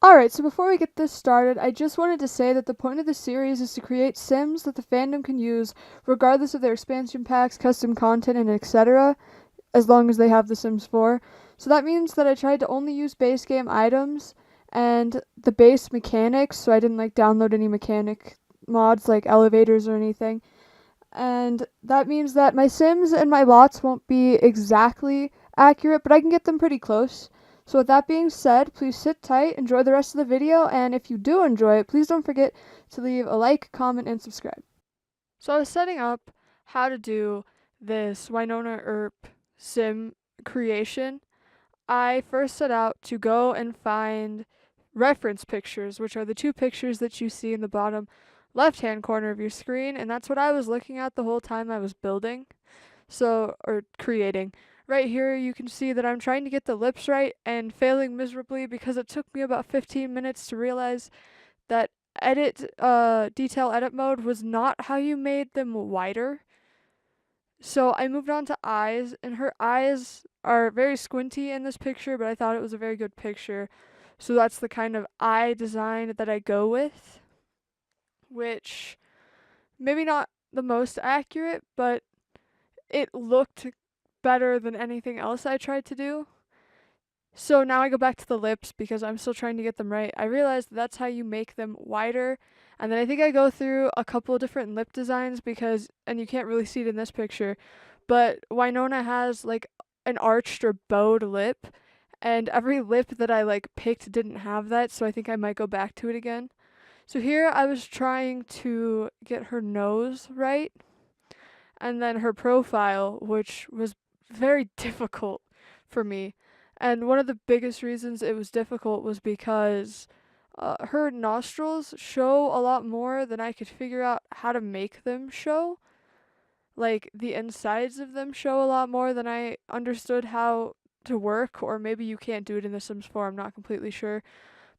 Alright, so before we get this started, I just wanted to say that the point of the series is to create Sims that the fandom can use, regardless of their expansion packs, custom content, and etc., as long as they have The Sims 4. So that means that I tried to only use base game items and the base mechanics, so I didn't download any mechanic mods like elevators or anything. And that means that my Sims and my lots won't be exactly accurate, but I can get them pretty close. So with that being said, please sit tight, enjoy the rest of the video, and if you do enjoy it, please don't forget to leave a like, comment, and subscribe. So I was setting up how to do this Wynonna Earp sim creation. I first set out to go and find reference pictures, which are the two pictures that you see in the bottom left-hand corner of your screen, and that's what I was looking at the whole time I was building, or creating. Right here you can see that I'm trying to get the lips right and failing miserably because it took me about 15 minutes to realize that detail edit mode was not how you made them wider. So I moved on to eyes, and her eyes are very squinty in this picture, but I thought it was a very good picture. So that's the kind of eye design that I go with, which maybe not the most accurate, but it looked better than anything else I tried to do. So now I go back to the lips because I'm still trying to get them right. I realized that's how you make them wider. And then I think I go through a couple of different lip designs and you can't really see it in this picture, but Wynonna has an arched or bowed lip, and every lip that I picked didn't have that, so I think I might go back to it again. So here I was trying to get her nose right, and then her profile, which was very difficult for me. And one of the biggest reasons it was difficult was because her nostrils show a lot more than I could figure out how to make them show. Like, the insides of them show a lot more than I understood how to work, or maybe you can't do it in The Sims 4, I'm not completely sure.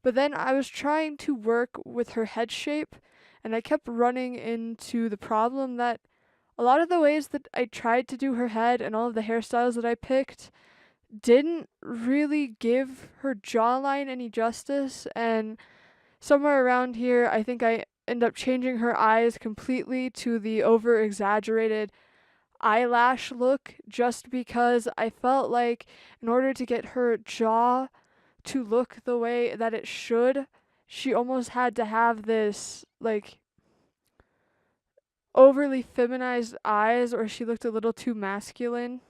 But then I was trying to work with her head shape, and I kept running into the problem that a lot of the ways that I tried to do her head and all of the hairstyles that I picked didn't really give her jawline any justice, and somewhere around here I think I end up changing her eyes completely to the over exaggerated eyelash look just because I felt like in order to get her jaw to look the way that it should, she almost had to have this overly feminized eyes, or she looked a little too masculine,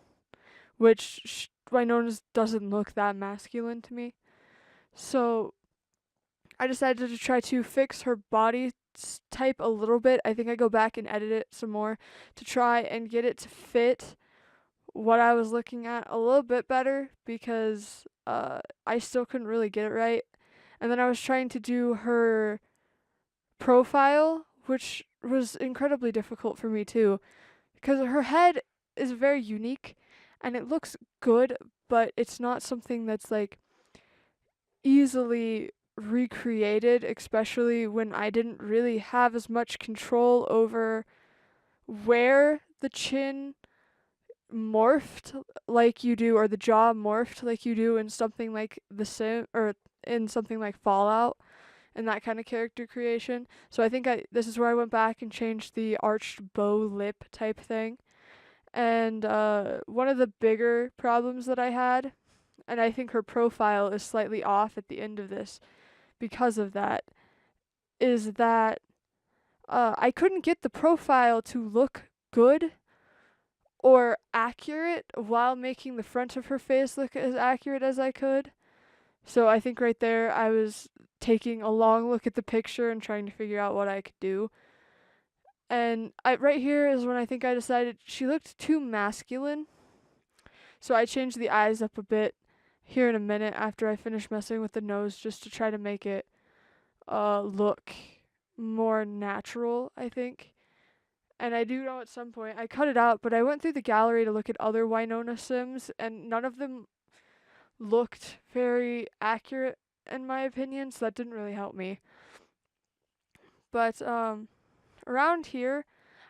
which Wynonna's doesn't look that masculine to me. So I decided to try to fix her body type a little bit. I think I go back and edit it some more to try and get it to fit what I was looking at a little bit better because I still couldn't really get it right. And then I was trying to do her profile, which was incredibly difficult for me too, because her head is very unique and it looks good, but it's not something that's easily recreated, especially when I didn't really have as much control over where the chin morphed like you do, or the jaw morphed like you do in something like The Sim, or in something like Fallout, and that kind of character creation. So I think this is where I went back and changed the arched bow lip type thing. And one of the bigger problems that I had, and I think her profile is slightly off at the end of this because of that, is that I couldn't get the profile to look good or accurate while making the front of her face look as accurate as I could. So I think right there I was taking a long look at the picture and trying to figure out what I could do. And right here is when I think I decided she looked too masculine. So I changed the eyes up a bit here in a minute after I finish messing with the nose, just to try to make it look more natural, I think. And I do know at some point I cut it out, but I went through the gallery to look at other Wynonna Sims, and none of them looked very accurate in my opinion, so that didn't really help me. But around here,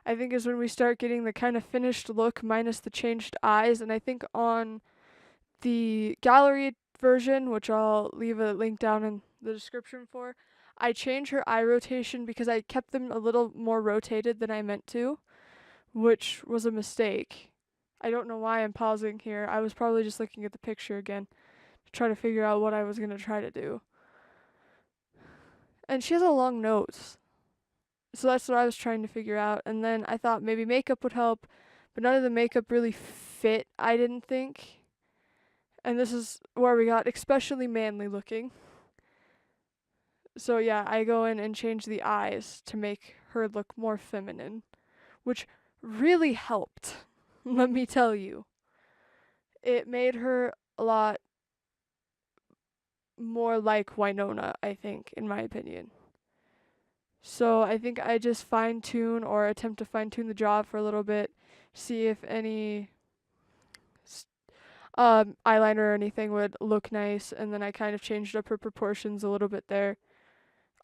I think is when we start getting the kind of finished look minus the changed eyes, and I think on the gallery version, which I'll leave a link down in the description for, I changed her eye rotation because I kept them a little more rotated than I meant to, which was a mistake. I don't know why I'm pausing here. I was probably just looking at the picture again to try to figure out what I was going to try to do. And she has a long nose. So that's what I was trying to figure out. And then I thought maybe makeup would help, but none of the makeup really fit, I didn't think. And this is where we got especially manly looking. So yeah, I go in and change the eyes to make her look more feminine, which really helped, let me tell you. It made her a lot more like Wynonna, I think, in my opinion. So I think I just fine tune or attempt to fine tune the jaw for a little bit, see if any eyeliner or anything would look nice, and then I kind of changed up her proportions a little bit there.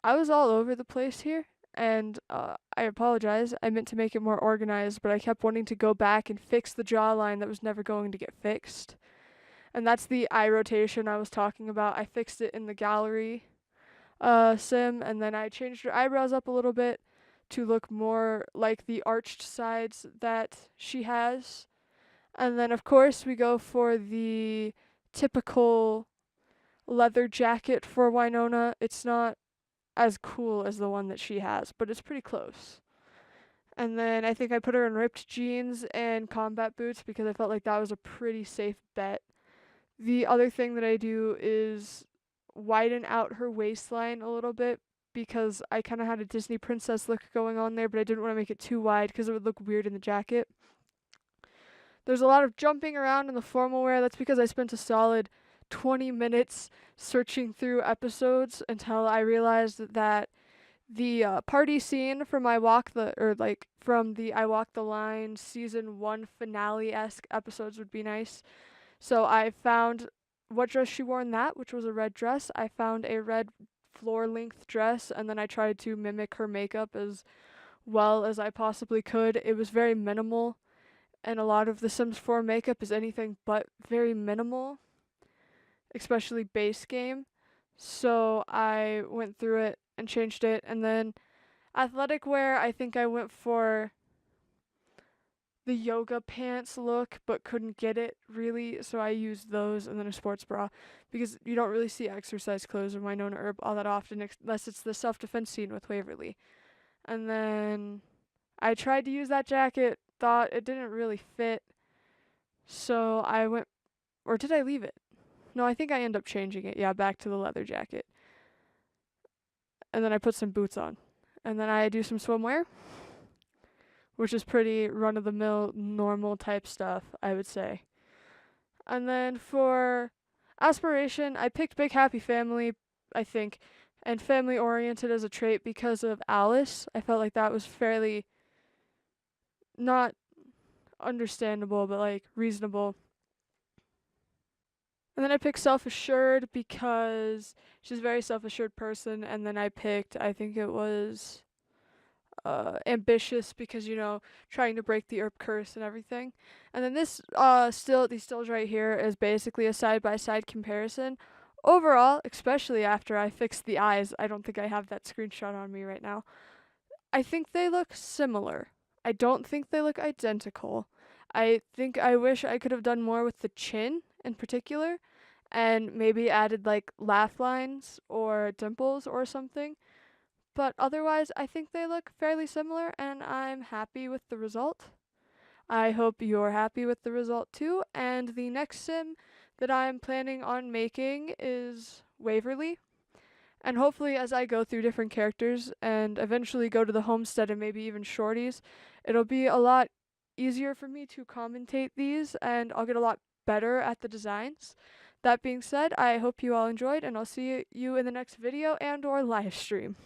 I was all over the place here, and I apologize. I meant to make it more organized, but I kept wanting to go back and fix the jawline that was never going to get fixed. And that's the eye rotation I was talking about. I fixed it in the gallery sim, and then I changed her eyebrows up a little bit to look more like the arched sides that she has. And then, of course, we go for the typical leather jacket for Wynonna. It's not as cool as the one that she has, but it's pretty close. And then I think I put her in ripped jeans and combat boots because I felt like that was a pretty safe bet. The other thing that I do is widen out her waistline a little bit because I kind of had a Disney princess look going on there, but I didn't want to make it too wide because it would look weird in the jacket. There's a lot of jumping around in the formal wear. That's because I spent a solid 20 minutes searching through episodes until I realized that the party scene from I Walk the Line season 1 finale-esque episodes would be nice. So I found what dress she wore in that, which was a red dress. I found a red floor-length dress, and then I tried to mimic her makeup as well as I possibly could. It was very minimal, and a lot of the Sims 4 makeup is anything but very minimal, especially base game. So I went through it and changed it, and then athletic wear, I think I went for the yoga pants look, but couldn't get it really, so I used those and then a sports bra, because you don't really see exercise clothes in Wynonna Earp all that often, unless it's the self-defense scene with Waverley. And then I tried to use that jacket, thought it didn't really fit, so I went, or did I leave it? No, I think I ended up changing it, yeah, back to the leather jacket. And then I put some boots on. And then I do some swimwear, which is pretty run-of-the-mill, normal type stuff, I would say. And then for aspiration, I picked Big Happy Family, I think, and family-oriented as a trait because of Alice. I felt like that was fairly not understandable, but like reasonable. And then I picked self-assured because she's a very self-assured person. And then I picked, I think it was ambitious because, you know, trying to break the Earp curse and everything. And then this these stills right here is basically a side-by-side comparison. Overall, especially after I fixed the eyes, I don't think I have that screenshot on me right now. I think they look similar. I don't think they look identical. I think I wish I could have done more with the chin in particular, and maybe added like laugh lines or dimples or something. But otherwise, I think they look fairly similar, and I'm happy with the result. I hope you're happy with the result too. And the next sim that I'm planning on making is Waverley. And hopefully, as I go through different characters and eventually go to the homestead and maybe even shorties, it'll be a lot easier for me to commentate these, and I'll get a lot better at the designs. That being said, I hope you all enjoyed, and I'll see you in the next video and or live stream.